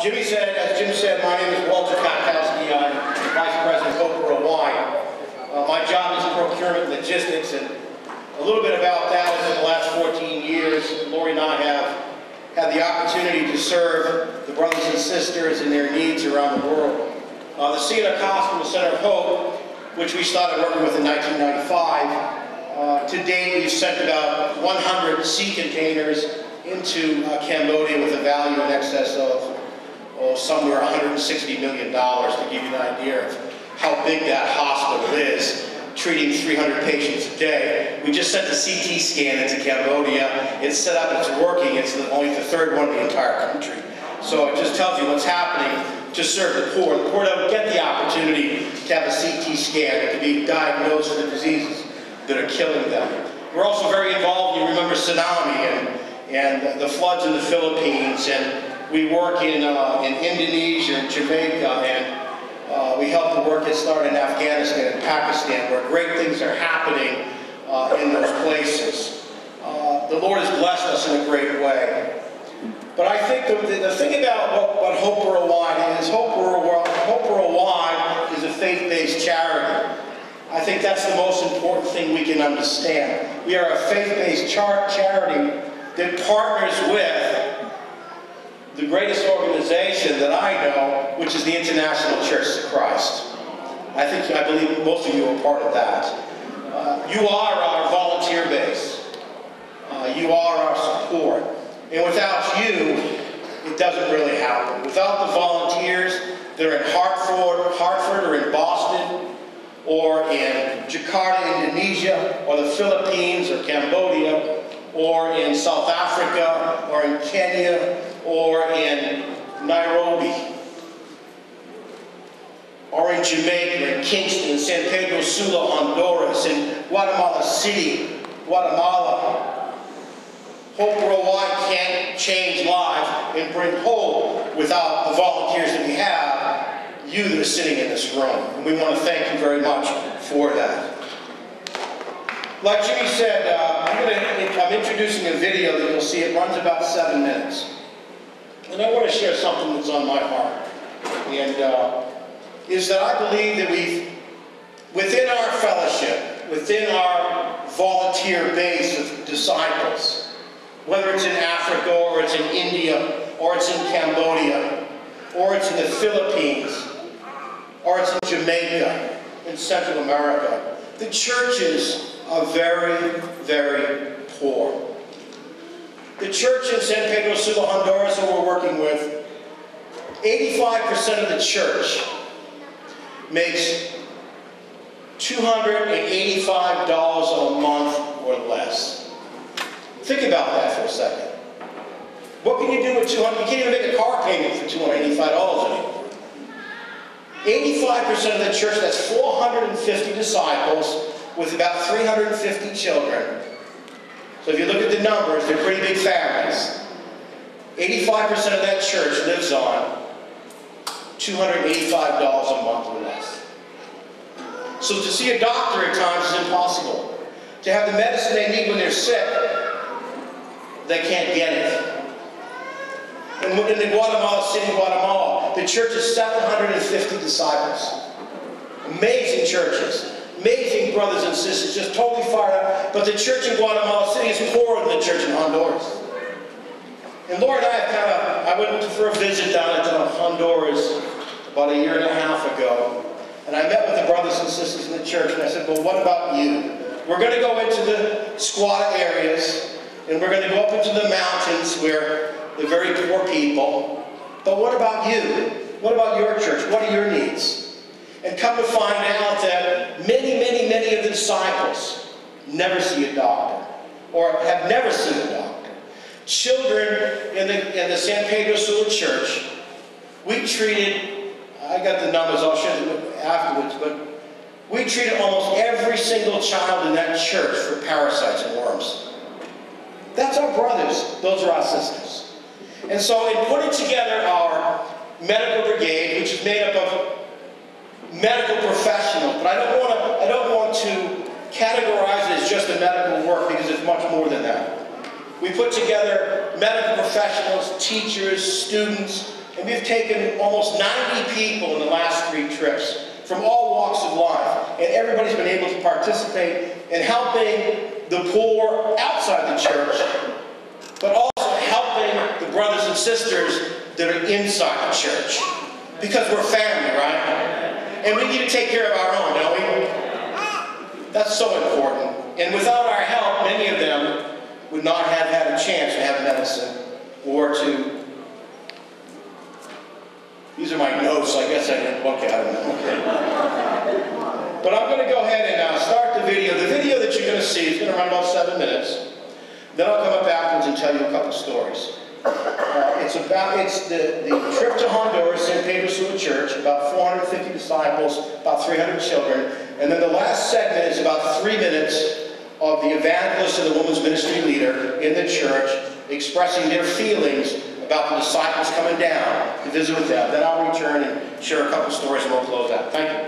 As Jim said, my name is WalterKotkowski. I'm Vice President of Hope Worldwide. My job is procurement and logistics, and a little bit about that is in the last 14 years, Lori and I have had the opportunity to serve the brothers and sisters in their needs around the world. The Sea Hospital Center of Hope, which we started working with in 1995, to date we've sent about 100 sea containers into Cambodia with a value in excess of somewhere $160 million, to give you an idea of how big that hospital is, treating 300 patients a day. We just sent the CT scan into Cambodia. It's set up, it's working. It's only the third one in the entire country. So it just tells you what's happening to serve the poor. The poor don't get the opportunity to have a CT scan and to be diagnosed with the diseases that are killing them. We're also very involved, you remember tsunami and the floods in the Philippines, and we work in Indonesia and Jamaica, and we help the work get started in Afghanistan and Pakistan, where great things are happening in those places. The Lord has blessed us in a great way. But I think the thing about what Hope Worldwide is, Hope Worldwide is a faith-based charity. I think that's the most important thing we can understand. We are a faith-based charity that partners with the greatest organization that I know, which is the International Church of Christ. I believe most of you are part of that. You are our volunteer base. You are our support. And without you, it doesn't really happen. Without the volunteers that are in Hartford or in Boston, or in Jakarta, Indonesia, or the Philippines, or Cambodia, or in South Africa, or in Kenya, or in Nairobi, or in Jamaica, or in Kingston, San Pedro Sula, Honduras, in Guatemala City, Guatemala. Hope Worldwide can't change lives and bring hope without the volunteers that we have, you that are sitting in this room. And we want to thank you very much for that. Like Jimmy said, I'm introducing a video that you'll see. It runs about 7 minutes. And I want to share something that's on my heart. And is that I believe that within our fellowship, within our volunteer base of disciples, whether it's in Africa, or it's in India, or it's in Cambodia, or it's in the Philippines, or it's in Jamaica, in Central America, the churches are very, very poor. The church in San Pedro Sula, Honduras, that we're working with, 85% of the church makes $285 a month or less. Think about that for a second. What can you do with $200? You can't even make a car payment for $285 anymore. 85% of the church, that's 450 disciples with about 350 children. So if you look at the numbers, they're pretty big families. 85% of that church lives on $285 a month or less. So to see a doctor at times is impossible. To have the medicine they need when they're sick, they can't get it. And in Guatemala City, Guatemala, the church is 750 disciples. Amazing churches. Amazing brothers and sisters, just totally fired up. But the church in Guatemala City is poorer than the church in Honduras. And Laura and I went for a visit down at Honduras about a year and a half ago. And I met with the brothers and sisters in the church, and I said, well, what about you? We're going to go into the squatter areas, and we're going to go up into the mountains where they're very poor people. But what about you? What about your church? What are your needs? And come to find out that many, many, many of the disciples never see a doctor, or have never seen a doctor. Children in the San Pedro Sula Church, we treated, I got the numbers, I'll show you afterwards, but we treated almost every single child in that church for parasites and worms. That's our brothers, those are our sisters. And so in putting together our medical brigade, which is made up of medical professionals, but I don't want to categorize it as just a medical work, because it's much more than that. We put together medical professionals, teachers, students, And we've taken almost 90 people in the last 3 trips from all walks of life. And everybody's been able to participate in helping the poor outside the church, but also helping the brothers and sisters that are inside the church. Because we're family, right? And we need to take care of our own, don't we? That's so important. And without our help, many of them would not have had a chance to have medicine or to... These are my notes, I guess I didn't look at them. Okay. But I'm going to go ahead and start the video. The video that you're going to see is going to run about 7 minutes. Then I'll come up afterwards and tell you a couple stories. It's the trip to Honduras, St. Pedro Sula Church, about 450 disciples, about 300 children. And then the last segment is about 3 minutes of the evangelist and the women's ministry leader in the church expressing their feelings about the disciples coming down to visit with them. Then I'll return and share a couple stories and we'll close out. Thank you.